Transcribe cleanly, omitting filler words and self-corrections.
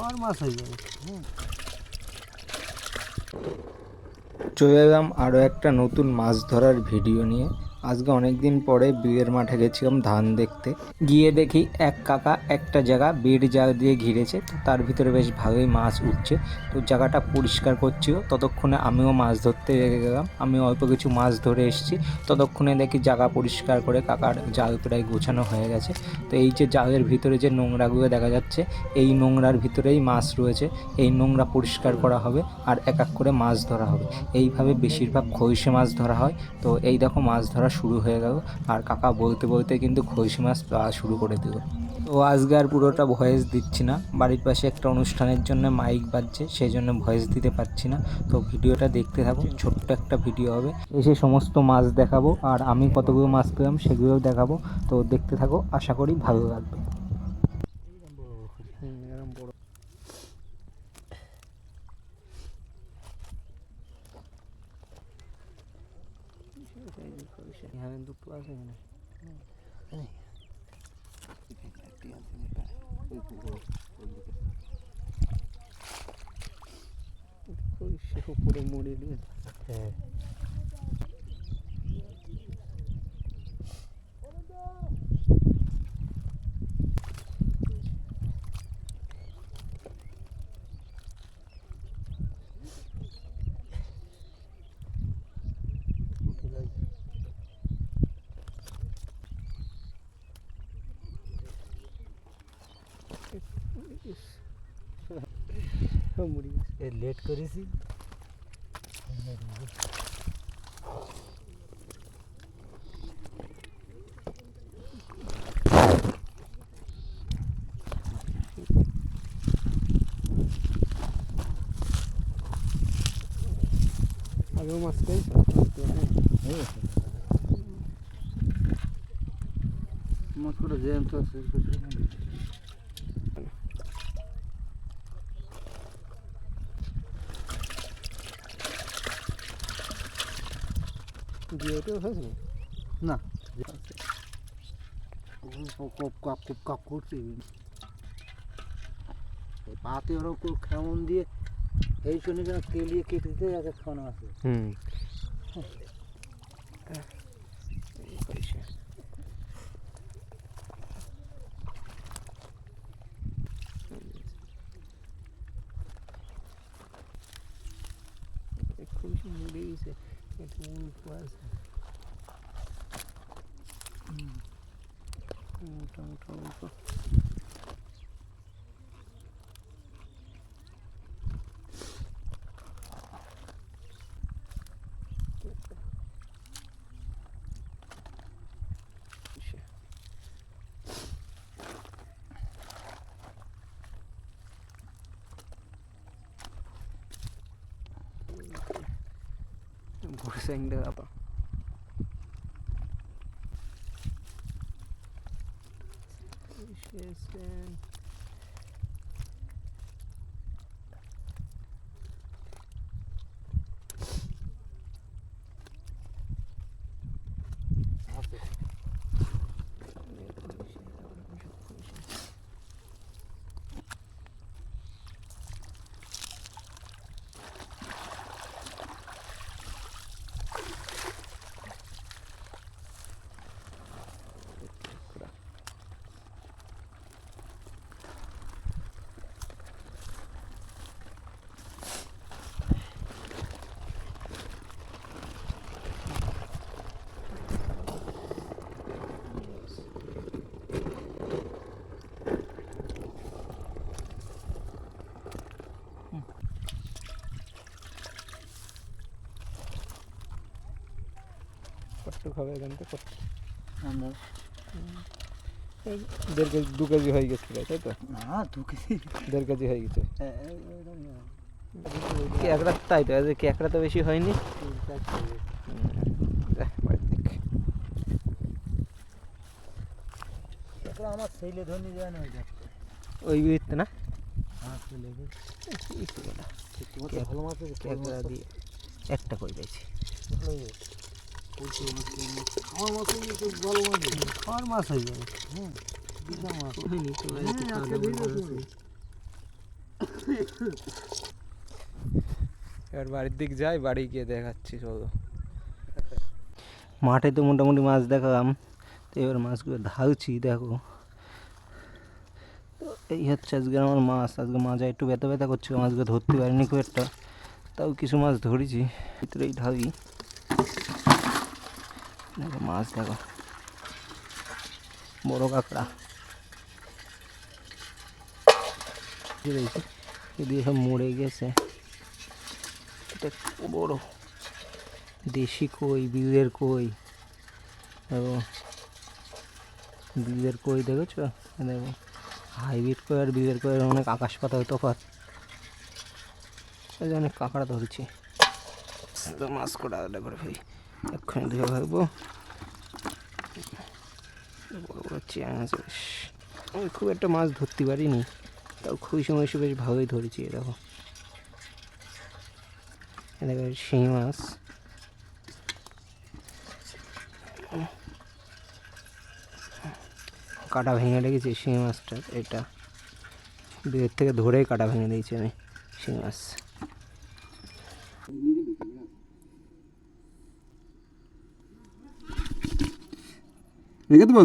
আর মাছ হয়ে যাবে। চলে এলাম আরও একটা নতুন মাছ ধরার ভিডিও নিয়ে। আজকে অনেক দিন পরে বিয়ের মাঠে গেছিলাম ধান দেখতে, গিয়ে দেখি এক কাকা একটা জায়গা বেড় জাল দিয়ে ঘিরেছে, তো তার ভিতরে বেশ ভালোই মাছ উঠছে। তো জায়গাটা পরিষ্কার করছিল, ততক্ষণে আমিও মাছ ধরতে লেগে গেলাম। আমি অল্প কিছু মাছ ধরে এসেছি, ততক্ষণে দেখি জায়গা পরিষ্কার করে কাকার জাল প্রায় গোছানো হয়ে গেছে। তো এই যে জালের ভিতরে যে নোংরাগুলো দেখা যাচ্ছে, এই নোংরার ভিতরেই মাছ রয়েছে। এই নোংরা পরিষ্কার করা হবে আর এক এক করে মাছ ধরা হবে। এইভাবে বেশিরভাগ খলসে মাছ ধরা হয়। তো এই দেখো মাছ ধরা শুরু হয়ে গেল, আর কাকা বলতে বলতে কিন্তু খলসি মাছ শুরু করে দিল। তো আজকে আর পুরোটা ভয়েস দিচ্ছি না, বাড়ির পাশে একটা অনুষ্ঠানের জন্য মাইক বাজছে, সেই জন্য ভয়েস দিতে পারছি না। তো ভিডিওটা দেখতে থাকো, ছোট্ট একটা ভিডিও হবে, এসে সমস্ত মাছ দেখাবো আর আমি কতগুলো মাছ পেলাম সেগুলোও দেখাবো। তো দেখতে থাকো, আশা করি ভালো লাগবে। এখানে দুটো আছে, উপরে মুড়ে দিয়ে। হ্যাঁ, লেট করেছি। আগেও মাছ পেয়েছো? মাছ করে জ্যাম তো আছে। জিওতেও হয়েছে না, কাপ করছে পাতে ওরা কেমন দিয়ে এই শনি যেন তেলিয়ে কেটে দিতে যাচ্ছে খাওয়ানো আছে। খুবই মুড়ে গেছে, একটু উল্টো আছে, মোটা মোটা উল্টো। Borsengda apa? কত খাবে এখান থেকে? আমরা 1.5 কেজি হয়ে গেছে, তাই তো? না, 2 কেজি 1.5 কেজি হয়ে গেছে। ক্যাকড়া তাই তো, ক্যাকড়া তো বেশি হয়নি। আমার ছেলে ধরনি যায় না ওই বিয়েতে না। ভালো মাছ ক্যাকড়া দিয়ে একটা করে পেয়েছি। খাওয়ার মাছ হয়ে যাবে। এবার বাড়ির দিক যাই, বাড়ি গিয়ে দেখাচ্ছি চলো। মাঠে তো মোটামুটি মাছ দেখালাম, তো এবার মাছগুলো ঢালছি দেখো। তো এই হচ্ছে আজকে আমার মাছ। আজকে মাজা একটু ব্যথা ব্যথা করছিল, মাছগুলো ধরতে পারিনি খুব একটা, তাও কিছু মাছ ধরেছি। ভিতরেই ঢালি, দেখো মাছ দেখো, বড় কাঁকড়া এদিকে সব মরে গেছে। এটা বড় দেশি কই, বিলের কই, দেখো বিলের কই দেখেছ, দেখো হাইব্রিড কই আর বিলের কইয়ের অনেক আকাশ পাতাল তফাৎ। অনেক কাঁকড়া ধরেছি, মাছ করে আলাদা করে ফেলি, এক্ষুনি ধুয়ে ভাববো। বড় বড় চ্যাং আছে, আমি খুব একটা মাছ ধরতে পারিনি, তাও খুবই সময় এসে বেশ ভালোই ধরেছি। দেখো দেখো শিঙি মাছ, কাটা ভেঙে রেখেছি শিঙি মাছটার। এটা বিলের থেকে ধরেই কাটা ভেঙে দিয়েছি আমি শিঙি মাছ। রেখে দেবো।